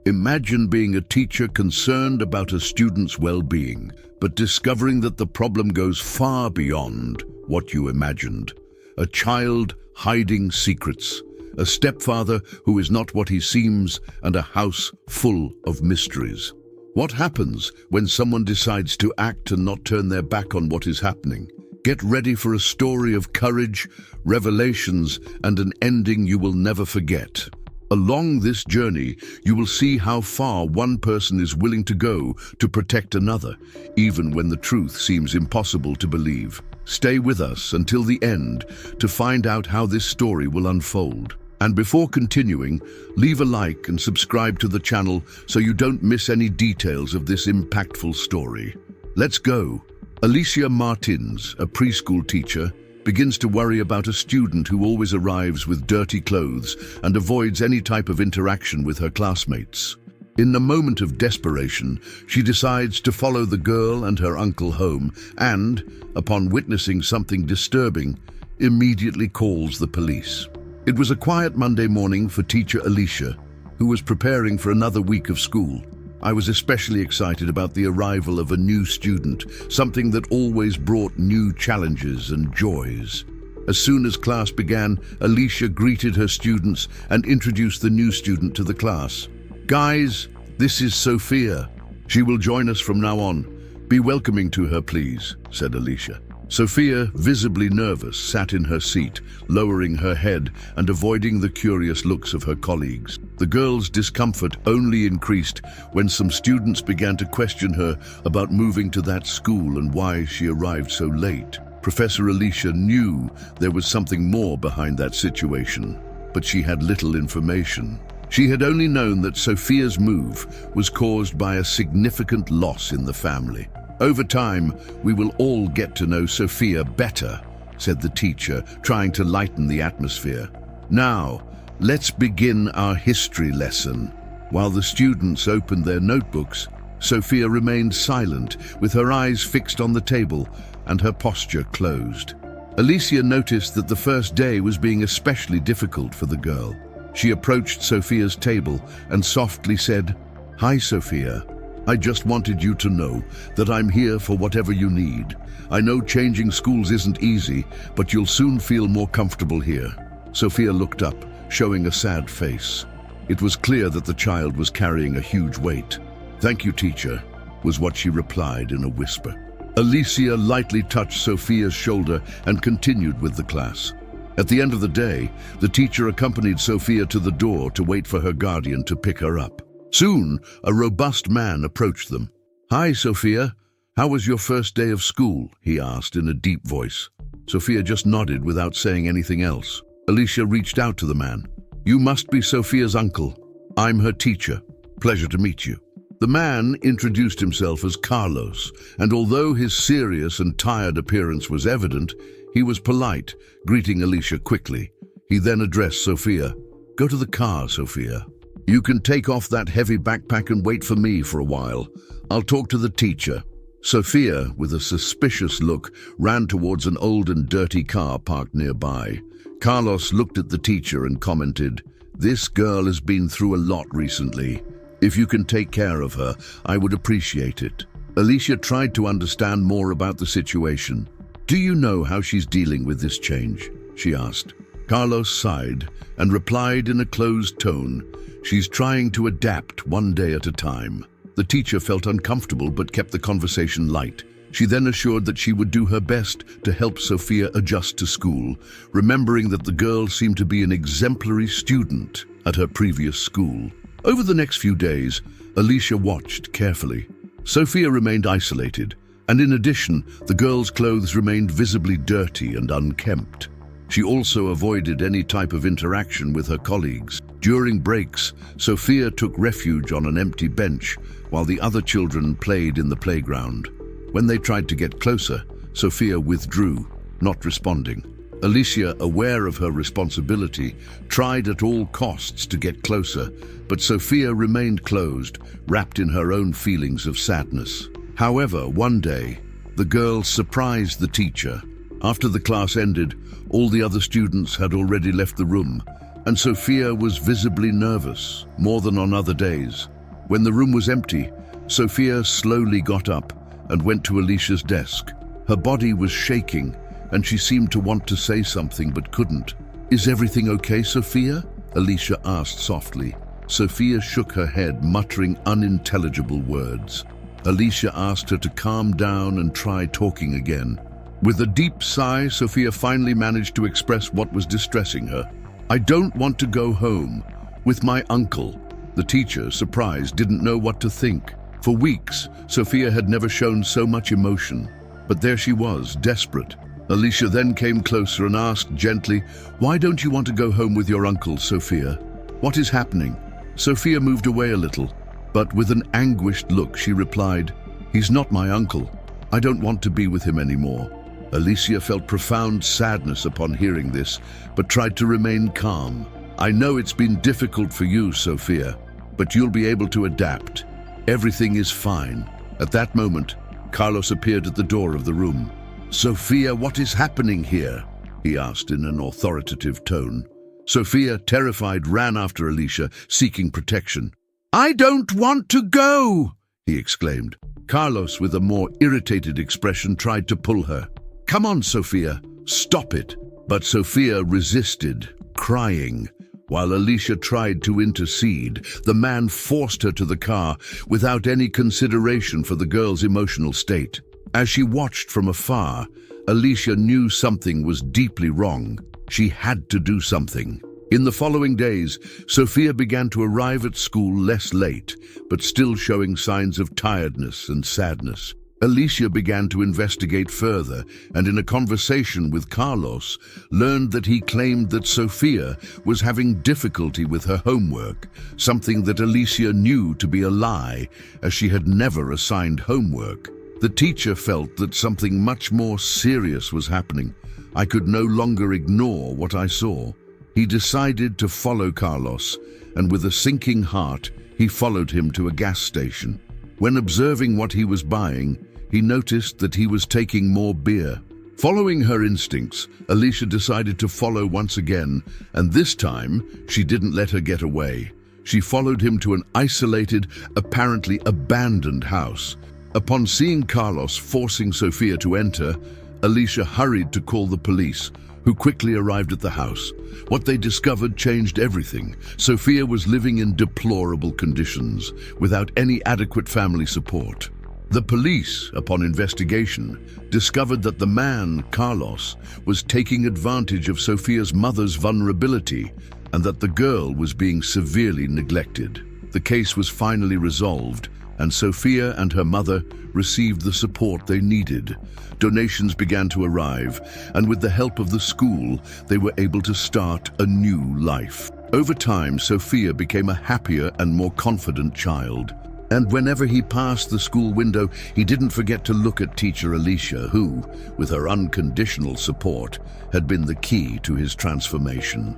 Imagine being a teacher concerned about a student's well-being, but discovering that the problem goes far beyond what you imagined. A child hiding secrets, a stepfather who is not what he seems, and a house full of mysteries. What happens when someone decides to act and not turn their back on what is happening? Get ready for a story of courage, revelations, and an ending you will never forget. Along this journey, you will see how far one person is willing to go to protect another, even when the truth seems impossible to believe. Stay with us until the end to find out how this story will unfold. And before continuing, leave a like and subscribe to the channel so you don't miss any details of this impactful story. Let's go. Alicia Martins, a preschool teacher, begins to worry about a student who always arrives with dirty clothes and avoids any type of interaction with her classmates. In a moment of desperation, she decides to follow the girl and her uncle home and, upon witnessing something disturbing, immediately calls the police. It was a quiet Monday morning for teacher Alicia, who was preparing for another week of school. I was especially excited about the arrival of a new student, something that always brought new challenges and joys. As soon as class began, Alicia greeted her students and introduced the new student to the class. "Guys, this is Sophia. She will join us from now on. Be welcoming to her, please," said Alicia. Sophia, visibly nervous, sat in her seat, lowering her head and avoiding the curious looks of her colleagues. The girl's discomfort only increased when some students began to question her about moving to that school and why she arrived so late. Professor Alicia knew there was something more behind that situation, but she had little information. She had only known that Sophia's move was caused by a significant loss in the family. "Over time, we will all get to know Sophia better," said the teacher, trying to lighten the atmosphere. "Now, let's begin our history lesson." While the students opened their notebooks, Sophia remained silent, with her eyes fixed on the table and her posture closed. Alicia noticed that the first day was being especially difficult for the girl. She approached Sophia's table and softly said, "Hi, Sophia. I just wanted you to know that I'm here for whatever you need. I know changing schools isn't easy, but you'll soon feel more comfortable here." Sophia looked up, showing a sad face. It was clear that the child was carrying a huge weight. "Thank you, teacher," was what she replied in a whisper. Alicia lightly touched Sophia's shoulder and continued with the class. At the end of the day, the teacher accompanied Sophia to the door to wait for her guardian to pick her up. Soon, a robust man approached them. "Hi, Sophia. How was your first day of school?" he asked in a deep voice. Sophia just nodded without saying anything else. Alicia reached out to the man. "You must be Sophia's uncle. I'm her teacher. Pleasure to meet you." The man introduced himself as Carlos, and although his serious and tired appearance was evident, he was polite, greeting Alicia quickly. He then addressed Sophia. "Go to the car, Sophia. You can take off that heavy backpack and wait for me for a while. I'll talk to the teacher." Sophia, with a suspicious look, ran towards an old and dirty car parked nearby. Carlos looked at the teacher and commented, "This girl has been through a lot recently. If you can take care of her, I would appreciate it." Alicia tried to understand more about the situation. "Do you know how she's dealing with this change?" she asked. Carlos sighed and replied in a closed tone, "She's trying to adapt one day at a time." The teacher felt uncomfortable but kept the conversation light. She then assured that she would do her best to help Sophia adjust to school, remembering that the girl seemed to be an exemplary student at her previous school. Over the next few days, Alicia watched carefully. Sophia remained isolated, and in addition, the girl's clothes remained visibly dirty and unkempt. She also avoided any type of interaction with her colleagues. During breaks, Sophia took refuge on an empty bench, while the other children played in the playground. When they tried to get closer, Sophia withdrew, not responding. Alicia, aware of her responsibility, tried at all costs to get closer, but Sophia remained closed, wrapped in her own feelings of sadness. However, one day, the girl surprised the teacher. After the class ended, all the other students had already left the room, and Sophia was visibly nervous, more than on other days. When the room was empty, Sophia slowly got up and went to Alicia's desk. Her body was shaking, and she seemed to want to say something but couldn't. "Is everything okay, Sophia?" Alicia asked softly. Sophia shook her head, muttering unintelligible words. Alicia asked her to calm down and try talking again. With a deep sigh, Sophia finally managed to express what was distressing her. "I don't want to go home with my uncle." The teacher, surprised, didn't know what to think. For weeks, Sophia had never shown so much emotion. But there she was, desperate. Alicia then came closer and asked gently, "Why don't you want to go home with your uncle, Sophia? What is happening?" Sophia moved away a little, but with an anguished look she replied, "He's not my uncle. I don't want to be with him anymore." Alicia felt profound sadness upon hearing this, but tried to remain calm. "I know it's been difficult for you, Sophia, but you'll be able to adapt. Everything is fine." At that moment, Carlos appeared at the door of the room. "Sophia, what is happening here?" he asked in an authoritative tone. Sophia, terrified, ran after Alicia, seeking protection. "I don't want to go!" he exclaimed. Carlos, with a more irritated expression, tried to pull her. "Come on, Sophia, stop it." But Sophia resisted, crying. While Alicia tried to intercede, the man forced her to the car without any consideration for the girl's emotional state. As she watched from afar, Alicia knew something was deeply wrong. She had to do something. In the following days, Sophia began to arrive at school less late, but still showing signs of tiredness and sadness. Alicia began to investigate further, and in a conversation with Carlos, learned that he claimed that Sophia was having difficulty with her homework, something that Alicia knew to be a lie, as she had never assigned homework. The teacher felt that something much more serious was happening. "I could no longer ignore what I saw." He decided to follow Carlos, and with a sinking heart, he followed him to a gas station. When observing what he was buying, he noticed that he was taking more beer. Following her instincts, Alicia decided to follow once again, and this time, she didn't let her get away. She followed him to an isolated, apparently abandoned house. Upon seeing Carlos forcing Sophia to enter, Alicia hurried to call the police, who quickly arrived at the house. What they discovered changed everything. Sophia was living in deplorable conditions, without any adequate family support. The police, upon investigation, discovered that the man, Carlos, was taking advantage of Sophia's mother's vulnerability and that the girl was being severely neglected. The case was finally resolved, and Sophia and her mother received the support they needed. Donations began to arrive, and with the help of the school, they were able to start a new life. Over time, Sophia became a happier and more confident child. And whenever he passed the school window, he didn't forget to look at teacher Alicia, who, with her unconditional support, had been the key to his transformation.